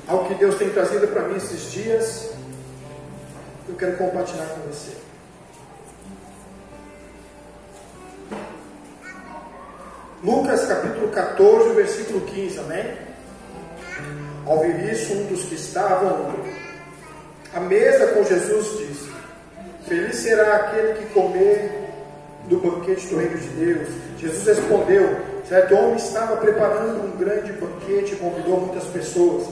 algo que Deus tem trazido para mim esses dias, eu quero compartilhar com você. Lucas capítulo 14, versículo 15, amém? Ao ouvir isso, um dos que estavam à mesa com Jesus disse: feliz será aquele que comer do banquete do reino de Deus. Jesus respondeu: certo homem estava preparando um grande banquete e convidou muitas pessoas.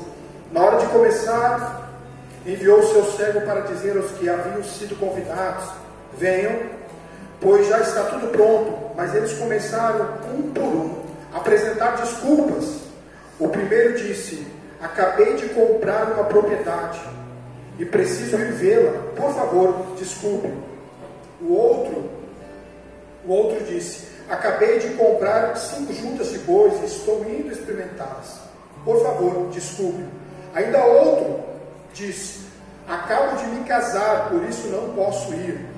Na hora de começar, enviou o seu servo para dizer aos que haviam sido convidados: venham, pois já está tudo pronto. Mas eles começaram, um por um, a apresentar desculpas. O primeiro disse: acabei de comprar uma propriedade e preciso ir vê-la, por favor, desculpe. O outro disse: acabei de comprar 5 juntas de bois e estou indo experimentá-las, por favor, desculpe. Ainda outro disse: acabo de me casar, por isso não posso ir.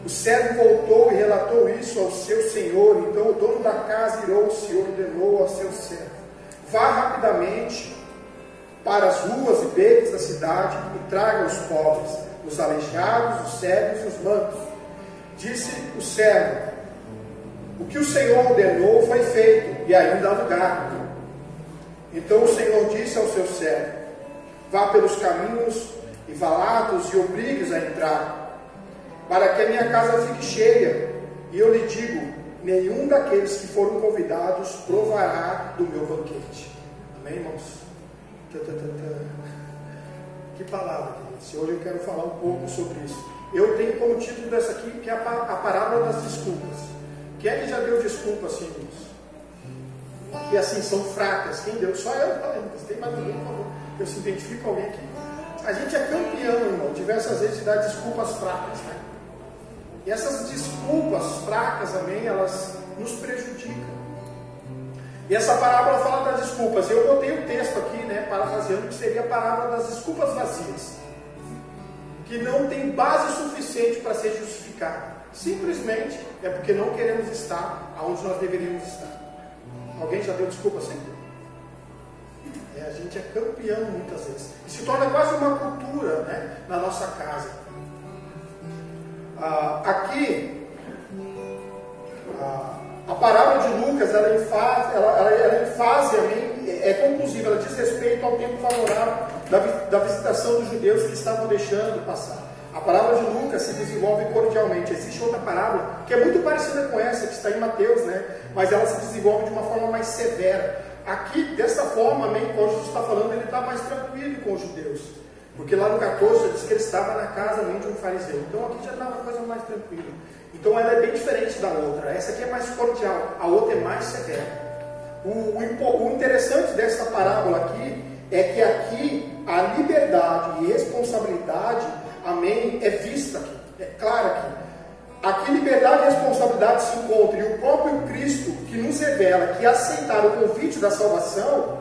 O servo voltou e relatou isso ao seu senhor. Então o dono da casa irou-se e ordenou ao seu servo: vá rapidamente para as ruas e becos da cidade e traga os pobres, os aleijados, os cegos e os mancos. Disse o servo: o que o Senhor ordenou foi feito, e ainda há lugar. Então o Senhor disse ao seu servo: vá pelos caminhos e valados e obrigue-os a entrar, para que a minha casa fique cheia. E eu lhe digo: nenhum daqueles que foram convidados provará do meu banquete. Amém, irmãos? Que palavra, queridos. Hoje eu quero falar um pouco sobre isso. Eu tenho como título dessa aqui, que é a parábola das desculpas. Quem é que já deu desculpa assim, irmãos? E assim, são fracas. Quem deu? Só eu falando. Tem mais alguém, por favor? Eu se identifico com alguém aqui. A gente é campeão, irmão, diversas vezes de dar desculpas fracas, né? E essas desculpas fracas, amém, elas nos prejudicam. E essa parábola fala das desculpas. Eu botei o texto aqui, né, parafraseando, que seria a parábola das desculpas vazias, que não tem base suficiente para ser justificada. Simplesmente é porque não queremos estar onde nós deveríamos estar. Alguém já deu desculpa assim? A gente é campeão muitas vezes. E se torna quase uma cultura, né, na nossa casa. Aqui, a parábola de Lucas, ela é conclusiva, ela diz respeito ao tempo favorável da visitação dos judeus que estavam deixando passar. A parábola de Lucas se desenvolve cordialmente. Existe outra parábola que é muito parecida com essa, que está em Mateus, né? Mas ela se desenvolve de uma forma mais severa. Aqui, dessa forma, amém, quando Jesus está falando, ele está mais tranquilo com os judeus. Porque lá no 14 ele diz que ele estava na casa de um fariseu. Então aqui já está uma coisa mais tranquila. Então ela é bem diferente da outra. Essa aqui é mais cordial, a outra é mais severa. O interessante dessa parábola aqui é que aqui a liberdade e responsabilidade, amém, é vista aqui. É claro aqui. Aqui liberdade e responsabilidade se encontram. E o próprio Cristo que nos revela que aceitar o convite da salvação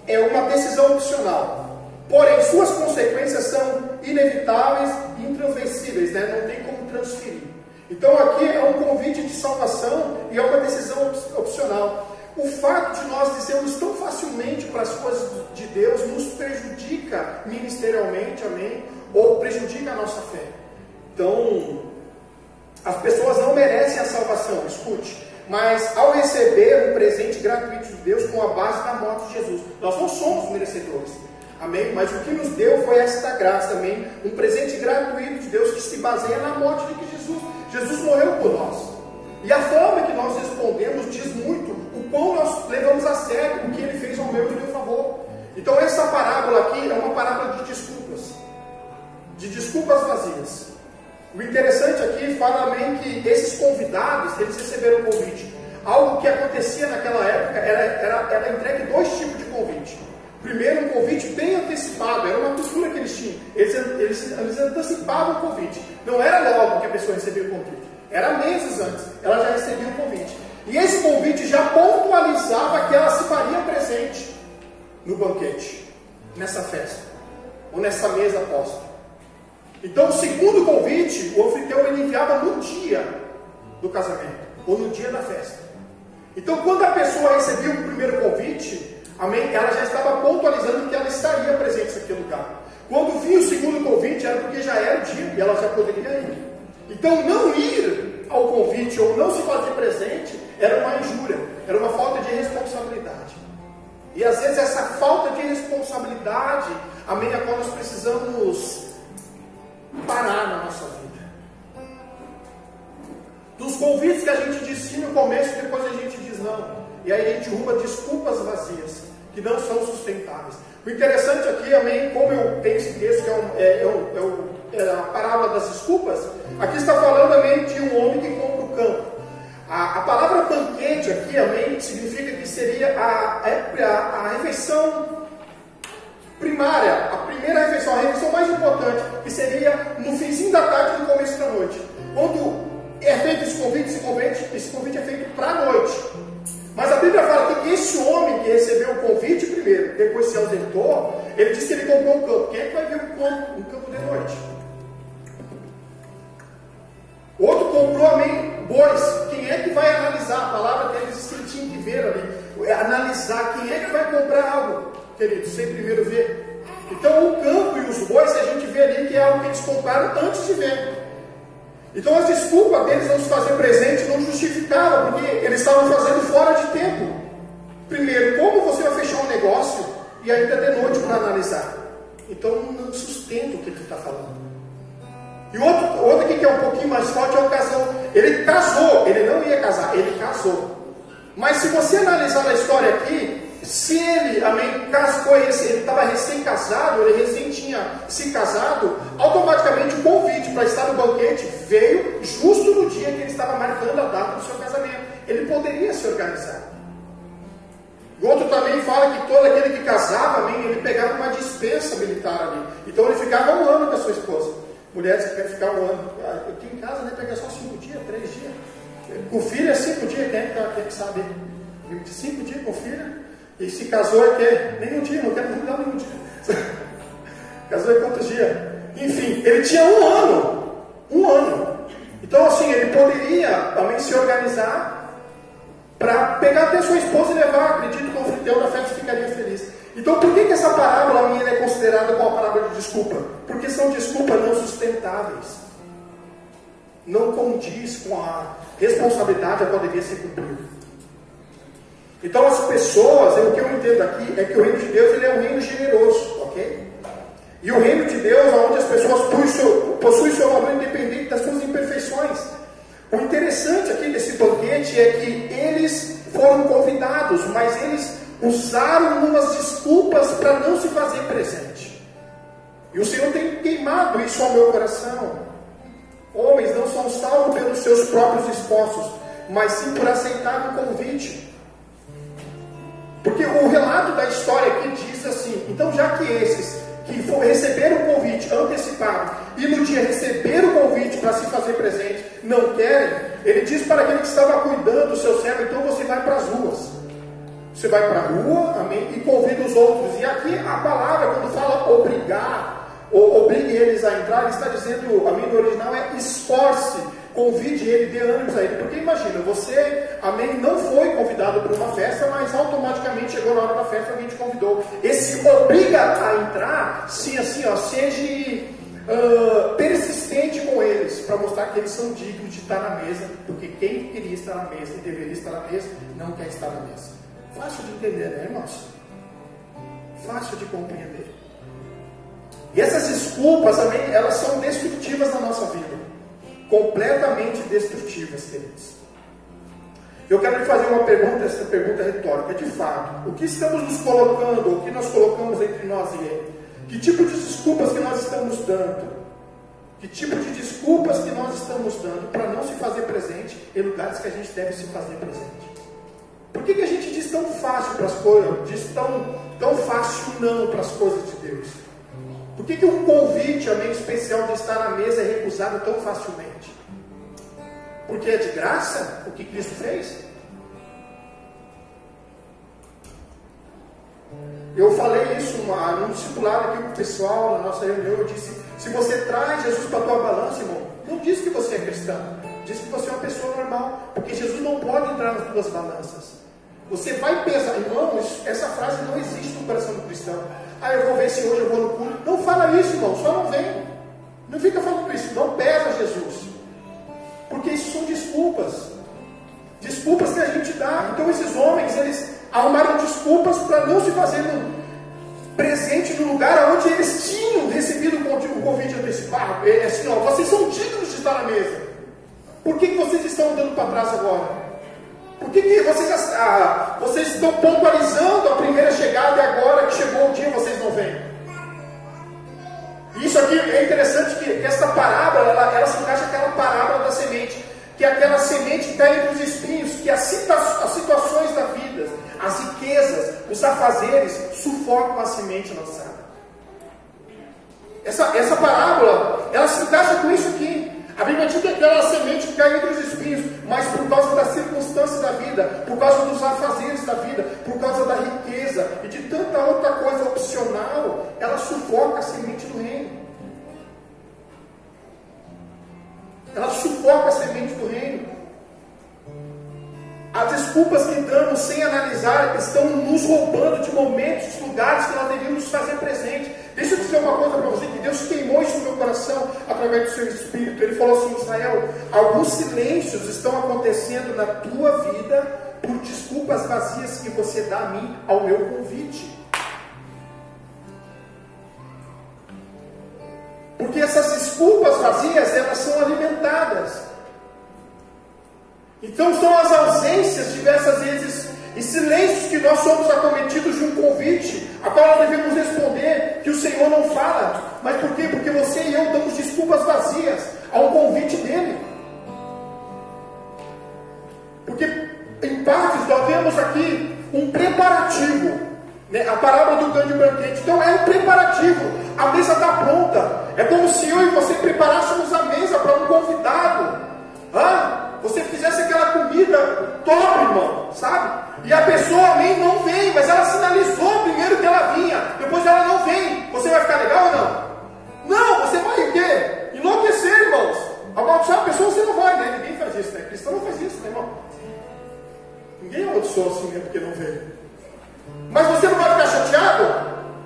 é uma decisão opcional. Porém, suas consequências são inevitáveis e intransferíveis, né? Não tem como transferir. Então aqui é um convite de salvação e é uma decisão opcional. O fato de nós dizermos tão facilmente para as coisas de Deus nos prejudica ministerialmente, amém? Ou prejudica a nossa fé. Então, as pessoas não merecem a salvação, escute. Mas ao receber um presente gratuito de Deus com a base da morte de Jesus, nós não somos merecedores. Amém? Mas o que nos deu foi esta graça, amém? Um presente gratuito de Deus que se baseia na morte de que Jesus morreu por nós. E a forma que nós respondemos diz muito o quão nós levamos a sério o que ele fez ao meu e meu favor. Então essa parábola aqui é uma parábola de desculpas vazias. O interessante aqui fala, amém, que esses convidados, eles receberam um convite. Algo que acontecia naquela época era entregue 2 tipos de convite. Primeiro, um convite bem antecipado, era uma cultura que eles tinham. Eles antecipavam o convite. Não era logo que a pessoa recebia o convite. Era meses antes, ela já recebia o convite. E esse convite já pontualizava que ela se faria presente no banquete, nessa festa, ou nessa mesa posta. Então, o segundo convite, o anfitrião ele enviava no dia do casamento, ou no dia da festa. Então, quando a pessoa recebia o primeiro convite, amém, ela já estava pontualizando que ela estaria presente naquele lugar. Quando vinha o segundo convite, era porque já era o dia e ela já poderia ir. Então, não ir ao convite ou não se fazer presente era uma injúria, era uma falta de responsabilidade. E às vezes essa falta de responsabilidade, amém, a qual nós precisamos parar na nossa vida. Dos convites que a gente diz sim no começo, depois a gente diz não. E aí a gente arruma desculpas vazias, que não são sustentáveis. O interessante aqui, amém, como eu tenho esse texto, que é a parábola das desculpas, aqui está falando, amém, de um homem que compra o campo. A palavra banquete aqui, amém, significa que seria a refeição primária, a primeira refeição, a refeição mais importante, que seria no finzinho da tarde e no começo da noite. Quando é feito esse convite é feito para a noite. Mas a Bíblia fala que esse homem que recebeu o convite primeiro, depois se ausentou, ele disse que ele comprou um campo. Quem é que vai ver um campo de noite? Outro comprou, amém, bois. Quem é que vai analisar? A palavra deles disse que ele tinha que ver ali. Analisar quem é que vai comprar algo, querido, sem primeiro ver. Então o campo e os bois, a gente vê ali que é algo que eles compraram antes de ver. Então as desculpas deles não se fazer presente não justificavam, porque eles estavam fazendo fora de tempo. Primeiro, como você vai fechar um negócio e ainda de noite para analisar? Então não sustenta o que ele está falando. E outro aqui que é um pouquinho mais forte é o casal. Ele casou, ele não ia casar, ele casou. Mas se você analisar a história aqui, se ele, amém, casou, ele estava recém-casado, ele recém tinha se casado, automaticamente o convite para estar no banquete veio justo no dia que ele estava marcando a data do seu casamento. Ele poderia se organizar. O outro também fala que todo aquele que casava, amém, ele pegava uma dispensa militar ali. Então ele ficava 1 ano com a sua esposa. Mulheres que querem ficar 1 ano. Aqui em casa, né, pega só 5 dias, 3 dias. Com filho é 5 dias, quem é que sabe? 5 dias com filho. E se casou é que? Nem um dia, não quero mudar nenhum dia. Casou é quantos dias? Enfim, ele tinha 1 ano. 1 ano. Então assim, ele poderia também se organizar para pegar até sua esposa e levar. Acredito que o anfitrião da festa ficaria feliz. Então por que essa parábola minha é considerada como uma parábola de desculpa? Porque são desculpas não sustentáveis. Não condiz com a responsabilidade a qual devia ser cumprida. Então as pessoas, o que eu entendo aqui é que o reino de Deus ele é um reino generoso, ok? E o reino de Deus, onde as pessoas possuem seu valor independente das suas imperfeições. O interessante aqui desse banquete é que eles foram convidados, mas eles usaram umas desculpas para não se fazer presente. E o Senhor tem queimado isso ao meu coração. Homens não são salvos pelos seus próprios esforços, mas sim por aceitar o convite. Porque o relato da história aqui diz assim: então já que esses que receberam o convite antecipado e no dia receberam o convite para se fazer presente não querem, ele diz para aquele que estava cuidando do seu servo: então você vai para as ruas. Você vai para a rua, amém, e convida os outros. E aqui a palavra, quando fala obrigar, ou obrigue eles a entrar, ele está dizendo, amém, no original é esforce, convide ele, dê ânimos a ele. Porque imagina, você, amém, não foi convidado para uma festa, mas automaticamente chegou na hora da festa e alguém te convidou. Esse obriga a entrar, sim, assim, ó, seja persistente com eles, para mostrar que eles são dignos de estar na mesa, porque quem queria estar na mesa e deveria estar na mesa, não quer estar na mesa. Fácil de entender, né, irmãos? Fácil de compreender. E essas desculpas também, elas são destrutivas na nossa vida. Completamente destrutivas, queridos. Eu quero lhe fazer uma pergunta, essa pergunta retórica. De fato, o que estamos nos colocando, o que nós colocamos entre nós e Ele? Que tipo de desculpas que nós estamos dando? Que tipo de desculpas que nós estamos dando para não se fazer presente em lugares que a gente deve se fazer presente? Por que a gente diz tão fácil para as coisas, diz tão fácil não para as coisas de Deus? Por que um convite, amém, especial de estar na mesa é recusado tão facilmente? Porque é de graça o que Cristo fez? Eu falei isso num discipulado aqui com o pessoal, na nossa reunião, eu disse: se você traz Jesus para a tua balança, irmão, não diz que você é cristão, diz que você é uma pessoa normal, porque Jesus não pode entrar nas tuas balanças. Você vai pesar, irmão, essa frase não existe no coração do cristão. Ah, eu vou ver se hoje eu vou no culto. Não fala isso, irmão, só não vem. Não fica falando isso, não pesa Jesus. Porque isso são desculpas. Desculpas que a gente dá. Então esses homens, eles arrumaram desculpas para não se fazer presente no lugar onde eles tinham recebido o convite antecipado. É assim, ó, vocês são dignos de estar na mesa. Por que vocês estão andando para trás agora? Por que vocês estão pontualizando a primeira chegada e agora que chegou o dia vocês não vêm? Isso aqui é interessante que essa parábola, ela se encaixa naquela parábola da semente, que é aquela semente que está entre os espinhos, que as situações da vida, as riquezas, os afazeres, sufocam a semente lançada. Essa parábola, ela se encaixa com isso aqui. A Bíblia diz que aquela semente que cai entre os espinhos, mas por causa das circunstâncias da vida, por causa dos afazeres da vida, por causa da riqueza e de tanta outra coisa opcional, ela sufoca a semente do reino. Ela sufoca a semente do reino. As desculpas que damos sem analisar estão nos roubando de momentos, de lugares que nós deveríamos fazer presente. Deixa eu dizer uma coisa para você, que Deus queimou isso no meu coração através do seu Espírito. Ele falou assim: Israel, alguns silêncios estão acontecendo na tua vida por desculpas vazias que você dá a mim, ao meu convite. Porque essas desculpas vazias, elas são alimentadas. Então são as ausências, diversas vezes, e silêncios que nós somos acometidos de um convite, a qual nós devemos responder, que o Senhor não fala. Mas por quê? Porque você e eu damos desculpas vazias ao convite dele. Porque, em partes, nós vemos aqui um preparativo, né? A parábola do grande banquete. Então é um preparativo. A mesa está pronta. É como se eu e você preparássemos a mesa para um convidado. Você fizesse aquela comida top, irmão, sabe? E a pessoa nem não vem, mas ela sinalizou primeiro que ela vinha, depois ela não vem. Você vai ficar legal ou não? Não, você vai o quê? Enlouquecer, irmãos. Amaldiçoar a pessoa você não vai, né? Ninguém faz isso, né? Cristão não faz isso, né, irmão? Ninguém amaldiçoa assim mesmo porque não veio. Mas você não vai ficar chateado?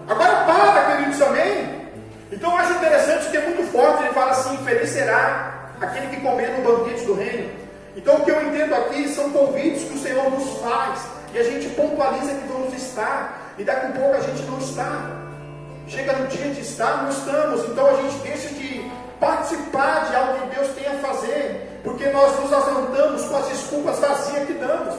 Agora para, queridos, amém? Então eu acho interessante que é muito forte, ele fala assim: feliz será aquele que comer no banquete do reino. Então o que eu entendo aqui são convites que o Senhor nos faz, e a gente pontualiza que vamos estar, e daqui a pouco a gente não está. Chega no dia de estar, não estamos. Então a gente deixa de participar de algo que Deus tem a fazer, porque nós nos afrontamos com as desculpas vazias que damos.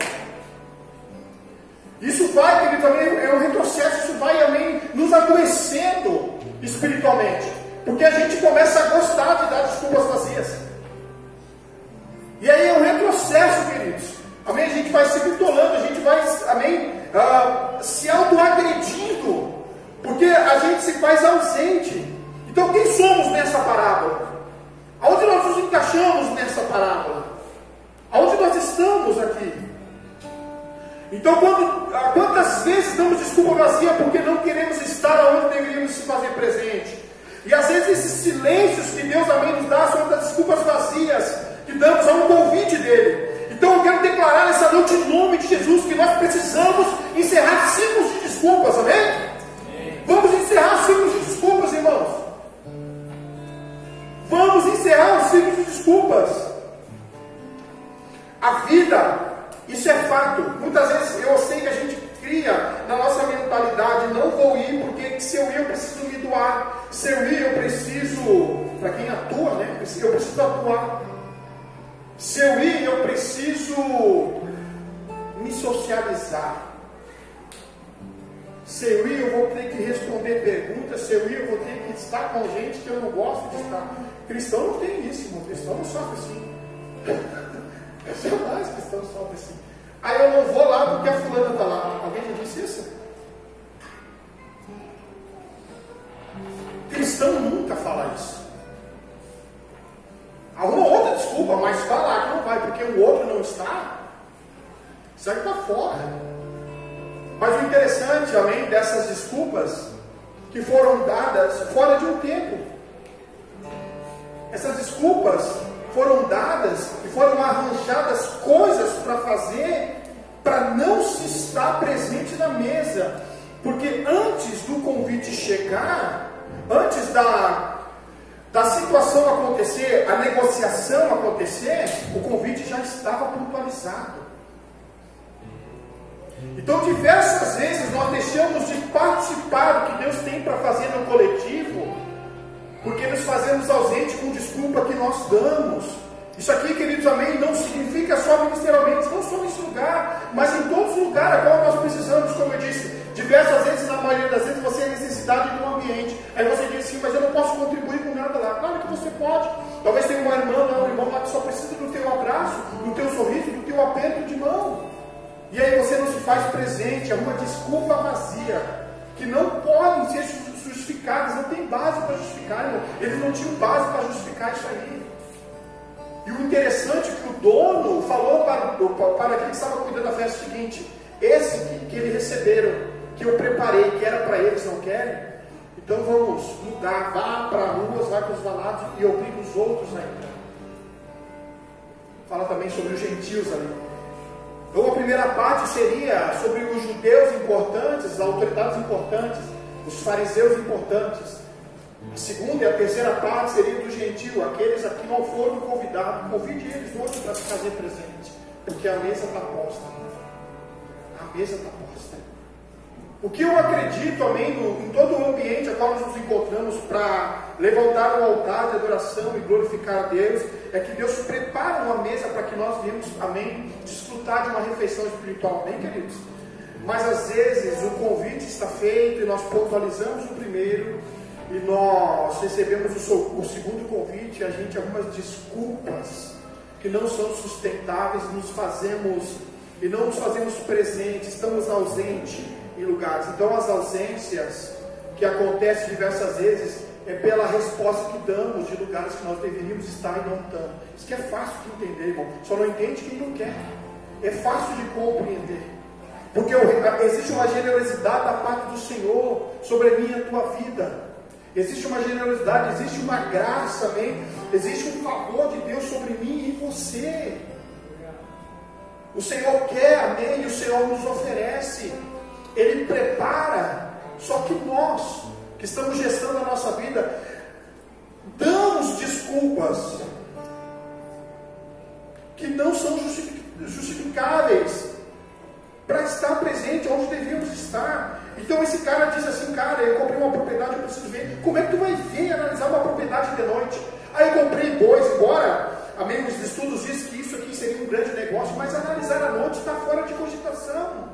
Isso vai, querido, também é um retrocesso, isso vai também nos adoecendo espiritualmente, porque a gente começa a gostar de dar desculpas vazias. E aí é um retrocesso, queridos. Amém? A gente vai se bitolando, a gente vai, amém, se autoagredindo, porque a gente se faz ausente. Então quem somos nessa parábola? Aonde nós nos encaixamos nessa parábola? Aonde nós estamos aqui? Então quantas vezes damos desculpa vazia porque não queremos estar onde deveríamos se fazer presente? E às vezes esses silêncios que Deus, amém, nos dá são das desculpas vazias que damos a um convite dele. Então eu quero declarar nessa noite, em nome de Jesus, que nós precisamos encerrar ciclos de desculpas, amém? Vamos encerrar ciclos de desculpas, irmãos. Vamos encerrar os ciclos de desculpas. A vida, isso é fato. Muitas vezes eu sei que a gente cria na nossa mentalidade: não vou ir porque se eu ir eu preciso me doar. Se eu ir eu preciso, para quem atua, né? Eu preciso atuar. Se eu ir, eu preciso me socializar. Se eu ir, eu vou ter que responder perguntas. Se eu ir, eu vou ter que estar com gente que eu não gosto de estar. Cristão não tem isso, irmão. Cristão não sofre assim. Jamais cristão sofre assim. Aí eu não vou lá porque a fulana está lá. Alguém já disse isso? Cristão nunca fala isso. Alguma outra desculpa, mas falar que não vai porque o outro não está, isso aí está fora. Mas o interessante, além dessas desculpas que foram dadas fora de um tempo, essas desculpas foram dadas e foram arranjadas coisas para fazer para não se estar presente na mesa. Porque antes do convite chegar, antes da situação acontecer, a negociação acontecer, o convite já estava pontualizado. Então, diversas vezes nós deixamos de participar do que Deus tem para fazer no coletivo, porque nos fazemos ausentes com desculpa que nós damos. Isso aqui, queridos, amém, não significa só ministerialmente, não só nesse lugar, mas em todos os lugares a qual nós precisamos, como eu disse, diversas vezes, na maioria das vezes, você tem necessidade de um ambiente. Aí você diz assim, mas eu não posso contribuir com nada lá. Claro que você pode. Talvez tenha uma irmã lá, um irmão lá que só precisa do teu abraço, do teu sorriso, do teu aperto de mão. E aí você não se faz presente, é uma desculpa vazia, que não podem ser justificadas, não tem base para justificar, irmão. Eles não tinham base para justificar isso aí. E o interessante é que o dono falou para aquele que estava cuidando da festa o seguinte: esse que eles receberam, que eu preparei, que era para eles, não querem? Então vamos mudar, vá para as ruas, vá para os valados e obriga os outros a entrar. Fala também sobre os gentios ali. Então a primeira parte seria sobre os judeus importantes, as autoridades importantes, os fariseus importantes. A segunda e a terceira parte seria do gentio, aqueles a que não foram convidados. Convide eles hoje para se fazer presente, porque a mesa está posta. A mesa está posta. O que eu acredito, amém, em todo o ambiente a qual nós nos encontramos para levantar um altar de adoração e glorificar a Deus, é que Deus prepara uma mesa para que nós venhamos, amém, desfrutar de uma refeição espiritual, amém, queridos? Mas às vezes o convite está feito e nós pontualizamos o primeiro e nós recebemos o segundo convite e a gente algumas desculpas que não são sustentáveis e não nos fazemos presentes, estamos ausentes em lugares. Então as ausências que acontecem diversas vezes é pela resposta que damos de lugares que nós deveríamos estar e não estamos. Isso que é fácil de entender, irmão. Só não entende quem não quer. É fácil de compreender. Porque existe uma generosidade da parte do Senhor sobre a minha e a tua vida. Existe uma generosidade, existe uma graça, amém? Existe um favor de Deus sobre mim e você. O Senhor quer, amém? E o Senhor nos oferece. Ele prepara. Só que nós, que estamos gestando a nossa vida, damos desculpas que não são justificáveis para estar presente onde devíamos estar. Então esse cara diz assim: cara, eu comprei uma propriedade, eu preciso ver. Como é que tu vai ver e analisar uma propriedade de noite? Aí eu comprei bois, embora, amém, os estudos dizem que isso aqui seria um grande negócio, mas analisar à noite está fora de cogitação.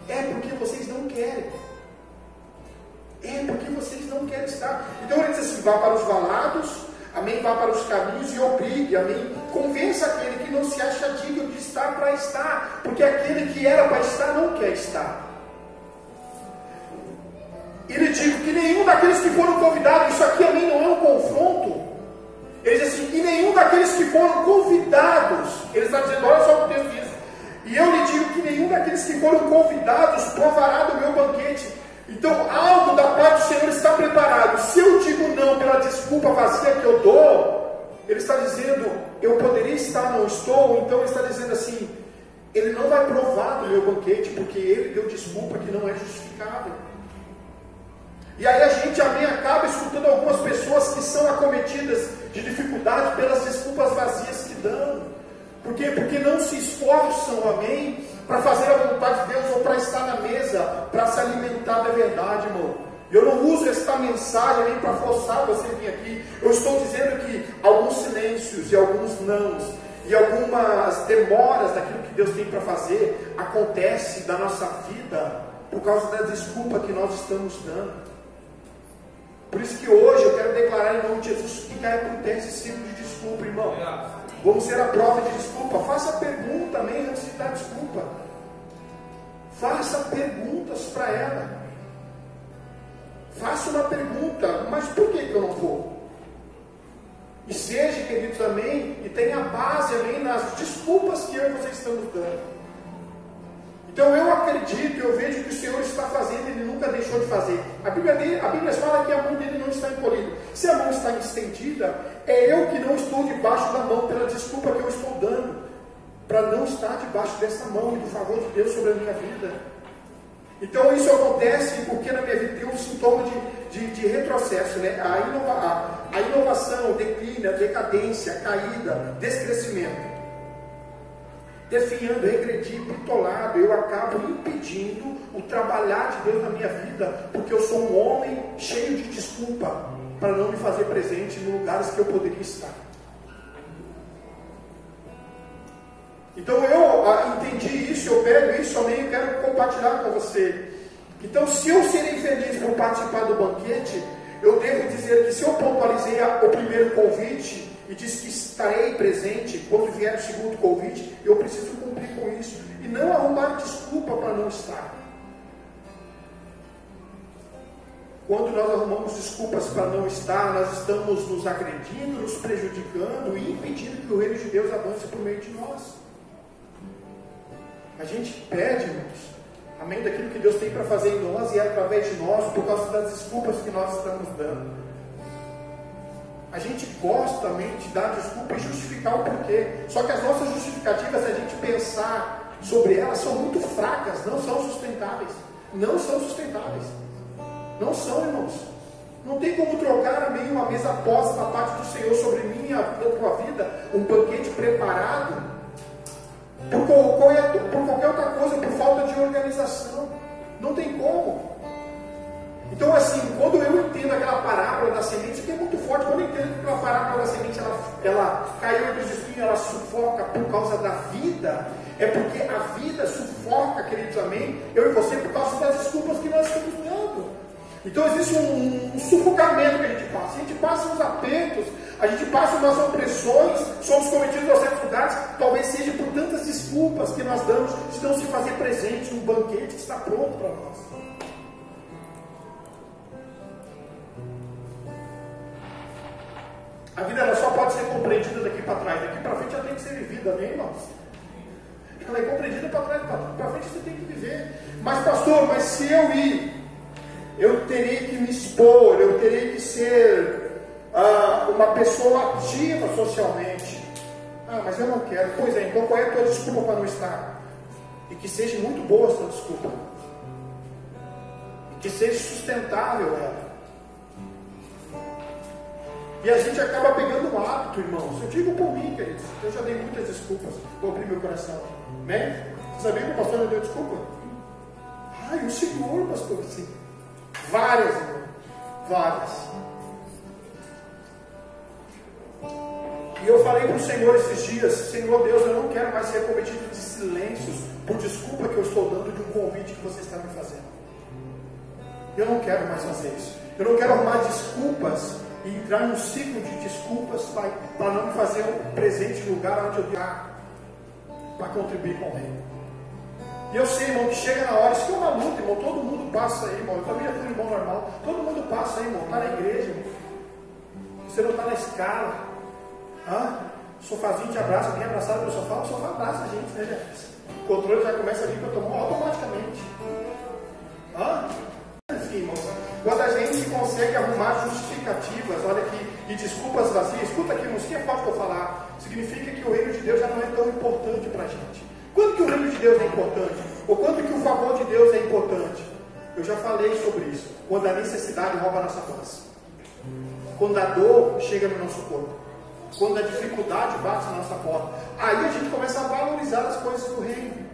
É porque vocês não querem. É porque vocês não querem estar. Então ele diz assim: vá para os valados, amém, vá para os caminhos e obrigue, amém, convença aquele que não se acha digno de estar para estar, porque aquele que era para estar não quer estar. Ele diz que nenhum daqueles que foram convidados, isso aqui, amém, não é um confronto. Ele diz assim: e nenhum daqueles que foram convidados, ele está dizendo, olha só o texto diz, e eu lhe digo que nenhum daqueles que foram convidados provará do meu banquete. Então algo da parte do Senhor está preparado. Se eu digo não pela desculpa vazia que eu dou, ele está dizendo, eu poderia estar, não estou. Então ele está dizendo assim, ele não vai provar do meu banquete, porque ele deu desculpa que não é justificável. E aí a gente, amém, acaba escutando algumas pessoas que são acometidas de dificuldade pelas desculpas vazias que dão. Por quê? Porque não se esforçam, amém, para fazer a vontade de Deus ou para estar na mesa, para se alimentar da verdade, irmão. Eu não uso esta mensagem nem para forçar você a vir aqui. Eu estou dizendo que alguns silêncios e alguns nãos e algumas demoras daquilo que Deus tem para fazer acontece da nossa vida por causa da desculpa que nós estamos dando. Por isso que hoje eu quero declarar em nome de Jesus que acontece esse tipo de desculpa, irmão. Vamos ser a prova de desculpa. Faça pergunta, amém, antes de dar desculpa. Faça perguntas para ela. Faça uma pergunta, mas por que eu não vou? E seja, queridos, amém, e tenha base, amém, nas desculpas que eu e vocês estamos dando. Então eu acredito, eu vejo que o Senhor está fazendo, Ele nunca deixou de fazer. A Bíblia fala que a mão dele não está encolhida. Se a mão está estendida, é eu que não estou debaixo da mão pela desculpa que eu estou dando. para não estar debaixo dessa mão e do favor de Deus sobre a minha vida. Então isso acontece porque na minha vida tem um sintoma de retrocesso, né? A inovação, declínio, a decadência, a caída, descrescimento. Definhando, regredir, bitolado, eu acabo impedindo o trabalhar de Deus na minha vida, porque eu sou um homem cheio de desculpa para não me fazer presente em lugares que eu poderia estar. Então eu entendi isso, eu pego isso também e quero compartilhar com você. Então, se eu serei feliz por participar do banquete, eu devo dizer que se eu pontualizei o primeiro convite e disse que estarei presente quando vier o segundo convite, eu preciso cumprir com isso e não arrumar desculpa para não estar. Quando nós arrumamos desculpas para não estar, nós estamos nos agredindo, nos prejudicando e impedindo que o reino de Deus avance por meio de nós. A gente pede, irmãos, amém, daquilo que Deus tem para fazer em nós e é através de nós, por causa das desculpas que nós estamos dando. A gente gosta também de dar desculpa e justificar o porquê. Só que as nossas justificativas, se a gente pensar sobre elas, são muito fracas, não são sustentáveis. Não são sustentáveis. Não são, irmãos. Não tem como trocar, amém, uma mesa posta da parte do Senhor sobre mim e a tua vida, um banquete preparado, por qualquer outra coisa, por falta de organização. Não tem como. Então, assim, quando eu entendo aquela parábola da semente, que é muito forte, quando eu entendo que aquela parábola da semente ela caiu entre os espinhos, ela sufoca por causa da vida, é porque a vida sufoca, queridos, amém, eu e você, por causa das desculpas que nós estamos dando. Então existe um sufocamento que a gente passa uns apertos, a gente passa umas opressões, somos cometidos a certos lugares, talvez seja por tantas desculpas que nós damos de não se fazer presente num banquete que está pronto para nós. A vida ela só pode ser compreendida daqui para trás, daqui para frente ela tem que ser vivida, amém, irmãos? Ela é compreendida para trás, para frente você tem que viver. Mas pastor, mas se eu ir, eu terei que me expor, eu terei que ser uma pessoa ativa socialmente. Mas eu não quero. Pois é, então qual é a tua desculpa para não estar? E que seja muito boa a sua desculpa. E que seja sustentável ela. E a gente acaba pegando um hábito, irmãos. Eu digo por mim, queridos. Eu já dei muitas desculpas para abrir meu coração. Amém? Você sabia que o pastor não deu desculpa? O Senhor, pastor, sim. Várias, irmão. Várias. E eu falei para o Senhor esses dias: Senhor Deus, eu não quero mais ser cometido de silêncios por desculpa que eu estou dando de um convite que você está me fazendo. Eu não quero mais fazer isso. Eu não quero arrumar desculpas e entrar num ciclo de desculpas para não me fazer um presente no lugar onde eu devo para contribuir com o reino. E eu sei, irmão, que chega na hora, isso é uma luta, irmão, todo mundo passa aí, irmão. Eu também já fui um irmão normal, todo mundo passa aí, irmão, está na igreja, irmão. Você não está na escala. Sofazinho te abraça, alguém abraçado pelo sofá, o sofá abraça a gente, né, gente? O controle já começa a vir para tomar automaticamente. Enfim, irmãos, quando a gente consegue arrumar justificativas, olha aqui, e desculpas vazias, escuta aqui, irmãos, que é forte que eu falar, significa que o reino de Deus já não é tão importante para a gente. Quando que o reino de Deus é importante? Ou quando que o favor de Deus é importante? Eu já falei sobre isso. Quando a necessidade rouba a nossa paz. Quando a dor chega no nosso corpo. Quando a dificuldade bate na nossa porta. Aí a gente começa a valorizar as coisas do reino.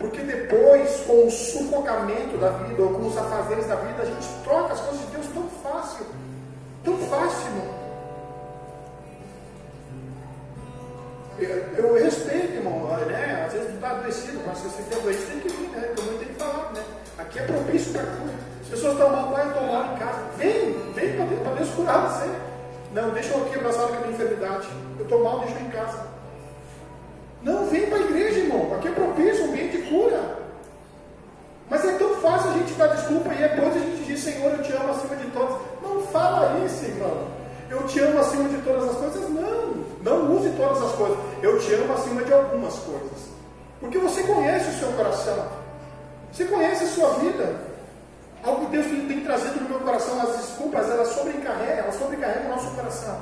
Porque depois, com o sufocamento da vida, ou com os afazeres da vida, a gente troca as coisas de Deus tão fácil. Tão fácil, irmão. Eu respeito, irmão, né? Às vezes tu está adoecido, mas se você tem doente, tem que vir, né? Todo mundo tem que falar, né? Aqui é propício para cura. As pessoas estão mal, vai tomar em casa. Vem para Deus curar você. Não, deixa eu aqui abraçado com a minha enfermidade. Eu estou mal, deixa eu ir em casa. Não, vem para a igreja, irmão. Aqui é propício, um ambiente de cura. Mas é tão fácil a gente dar desculpa e depois a gente diz: Senhor, eu te amo acima de todas. Não fala isso, irmão. Eu te amo acima de todas as coisas. Não use todas as coisas. Eu te amo acima de algumas coisas. Porque você conhece o seu coração. Você conhece a sua vida. Algo que Deus tem trazido no meu coração, as desculpas, elas sobrecarregam o nosso coração.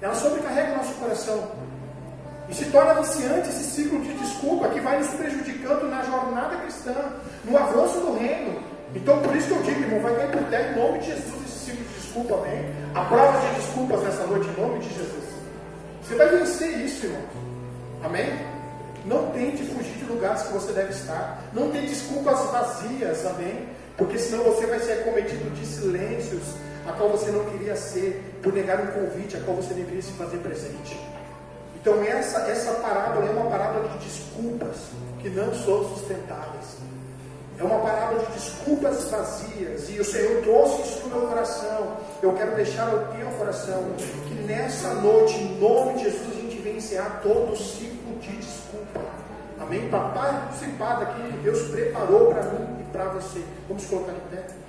Elas sobrecarregam o nosso coração. E se torna viciante esse ciclo de desculpa que vai nos prejudicando na jornada cristã, no avanço do reino. Então, por isso que eu digo, irmão, vai cair por terra em nome de Jesus esse ciclo de desculpa, amém? A prova de desculpas nessa noite em nome de Jesus. Você vai vencer isso, irmão. Amém? Não tente fugir de lugares que você deve estar. Não tem desculpas vazias, amém? Porque senão você vai ser acometido de silêncios a qual você não queria ser, por negar um convite a qual você deveria se fazer presente. Então essa parábola é uma parábola de desculpas que não são sustentáveis. É uma parábola de desculpas vazias. E o Senhor trouxe isso no meu coração. Eu quero deixar ao teu coração que nessa noite, em nome de Jesus, a gente vem encerrar todo o ciclo de desculpa. Amém? Para participar daquilo que Deus preparou para mim e para você. Vamos colocar em pé.